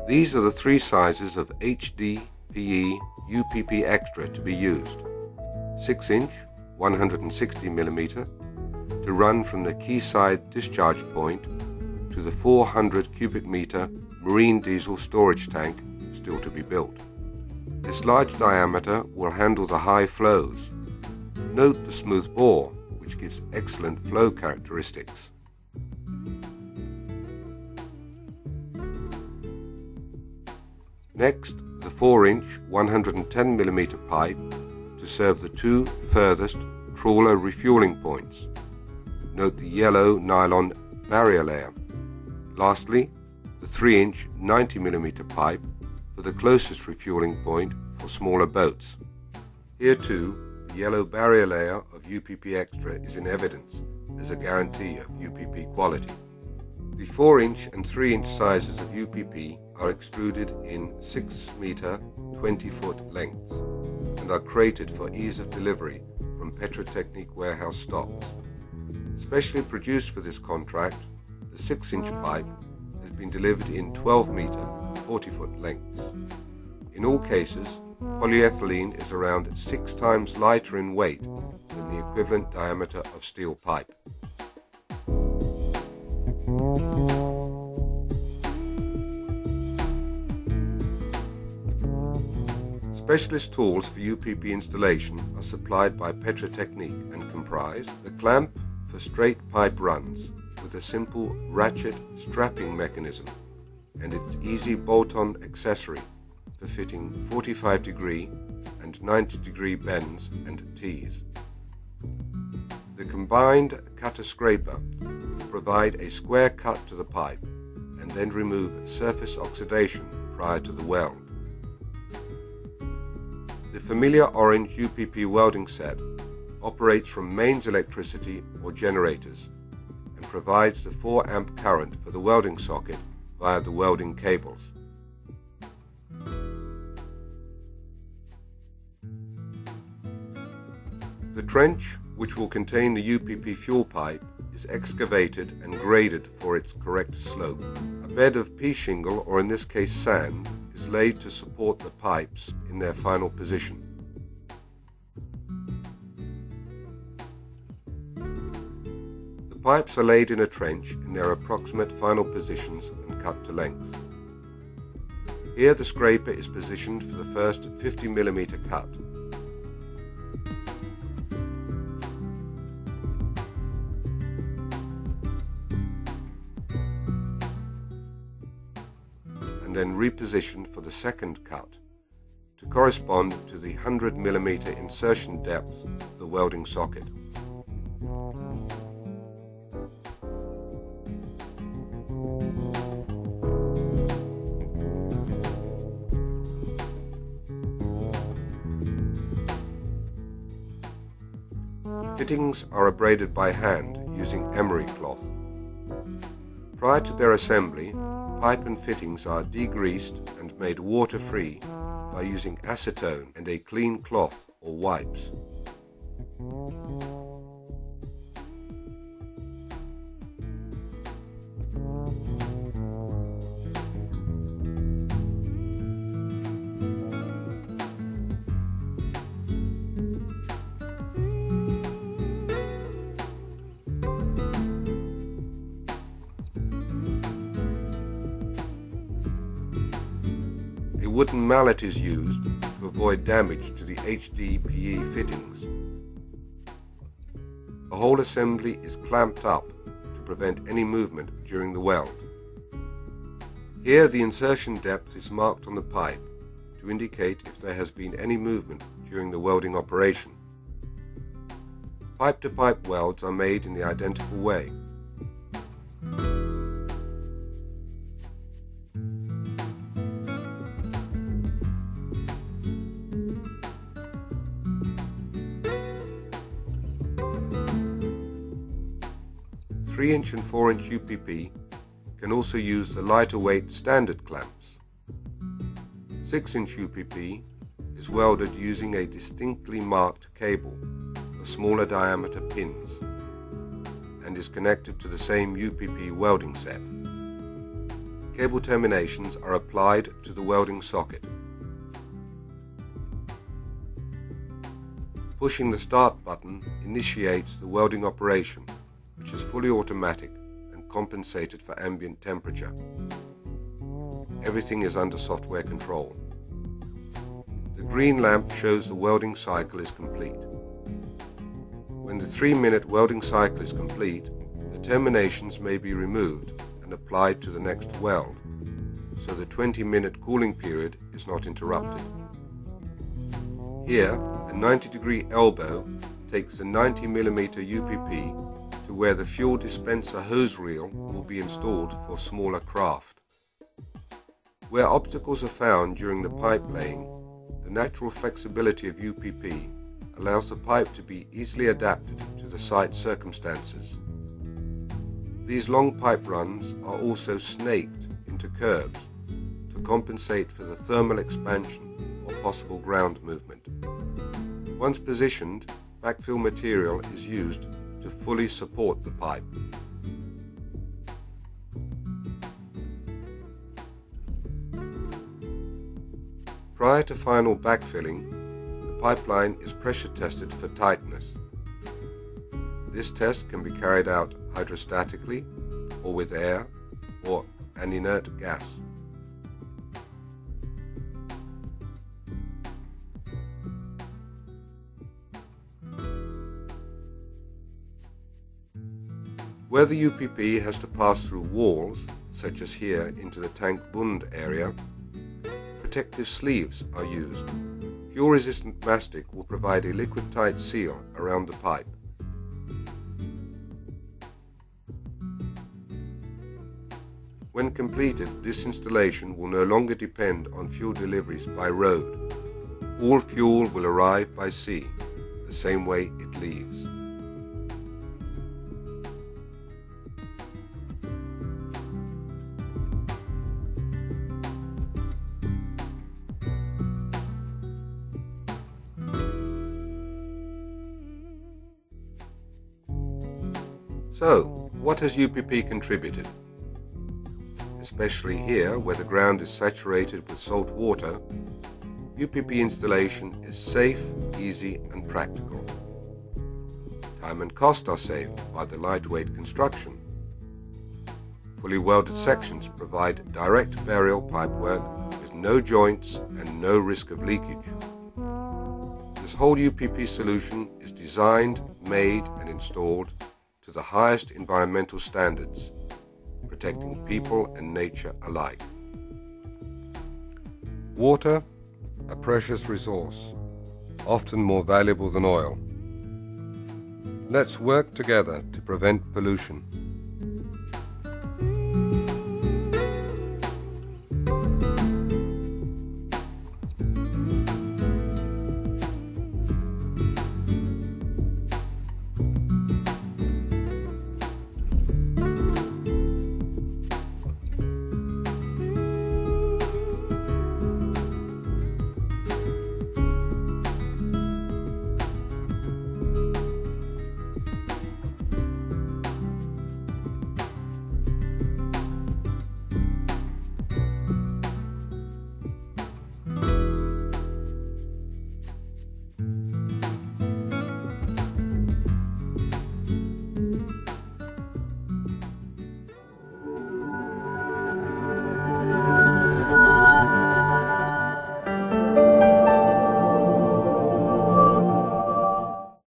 These are the three sizes of HD, PE, UPP Extra to be used. 6-inch, 160mm, to run from the quayside discharge point to the 400 cubic metre marine diesel storage tank still to be built. This large diameter will handle the high flows. Note the smooth bore, which gives excellent flow characteristics. Next, the 4-inch 110mm pipe to serve the two furthest trawler refueling points. Note the yellow nylon barrier layer. Lastly, the 3-inch 90mm pipe for the closest refueling point for smaller boats. Here too, the yellow barrier layer of UPP Extra is in evidence as a guarantee of UPP quality. The 4-inch and 3-inch sizes of UPP are extruded in 6-metre 20-foot lengths and are crated for ease of delivery from Petrotechnic warehouse stocks. Specially produced for this contract, the 6-inch pipe has been delivered in 12-metre 40-foot lengths. In all cases, polyethylene is around 6 times lighter in weight than the equivalent diameter of steel pipe. Specialist tools for UPP installation are supplied by Petrotechnic and comprise the clamp for straight pipe runs with a simple ratchet strapping mechanism and its easy bolt-on accessory for fitting 45-degree and 90-degree bends and tees. The combined cutter scraper will provide a square cut to the pipe and then remove surface oxidation prior to the weld. The familiar orange UPP welding set operates from mains electricity or generators and provides the 4 amp current for the welding socket via the welding cables. The trench, which will contain the UPP fuel pipe, is excavated and graded for its correct slope. A bed of pea shingle, or in this case sand, is laid to support the pipes in their final position. The pipes are laid in a trench in their approximate final positions and cut to length. Here the scraper is positioned for the first 50mm cut. And then repositioned for the second cut to correspond to the 100mm insertion depth of the welding socket. Fittings are abraded by hand using emery cloth. Prior to their assembly, pipe and fittings are degreased and made water-free by using acetone and a clean cloth or wipes. A wooden mallet is used to avoid damage to the HDPE fittings. The whole assembly is clamped up to prevent any movement during the weld. Here the insertion depth is marked on the pipe to indicate if there has been any movement during the welding operation. Pipe-to-pipe welds are made in the identical way. The 3-inch and 4-inch UPP can also use the lighter weight standard clamps. 6-inch UPP is welded using a distinctly marked cable for smaller diameter pins and is connected to the same UPP welding set. cable terminations are applied to the welding socket. Pushing the start button initiates the welding operation, which is fully automatic and compensated for ambient temperature. Everything is under software control. The green lamp shows the welding cycle is complete. When the 3-minute welding cycle is complete, the terminations may be removed and applied to the next weld, so the 20-minute cooling period is not interrupted. Here, a 90-degree elbow takes the 90mm UPP to where the fuel dispenser hose reel will be installed for smaller craft. Where obstacles are found during the pipe laying, the natural flexibility of UPP allows the pipe to be easily adapted to the site circumstances. These long pipe runs are also snaked into curves to compensate for the thermal expansion or possible ground movement. Once positioned, backfill material is used to fully support the pipe. Prior to final backfilling, the pipeline is pressure tested for tightness. This test can be carried out hydrostatically or with air or an inert gas. Where the UPP has to pass through walls, such as here into the tank bund area, protective sleeves are used. Fuel-resistant mastic will provide a liquid-tight seal around the pipe. When completed, this installation will no longer depend on fuel deliveries by road. All fuel will arrive by sea, the same way it leaves. So, what has UPP contributed? Especially here, where the ground is saturated with salt water, UPP installation is safe, easy and practical. Time and cost are saved by the lightweight construction. Fully welded sections provide direct burial pipework with no joints and no risk of leakage. This whole UPP solution is designed, made and installed to the highest environmental standards, protecting people and nature alike. Water, a precious resource, often more valuable than oil. Let's work together to prevent pollution.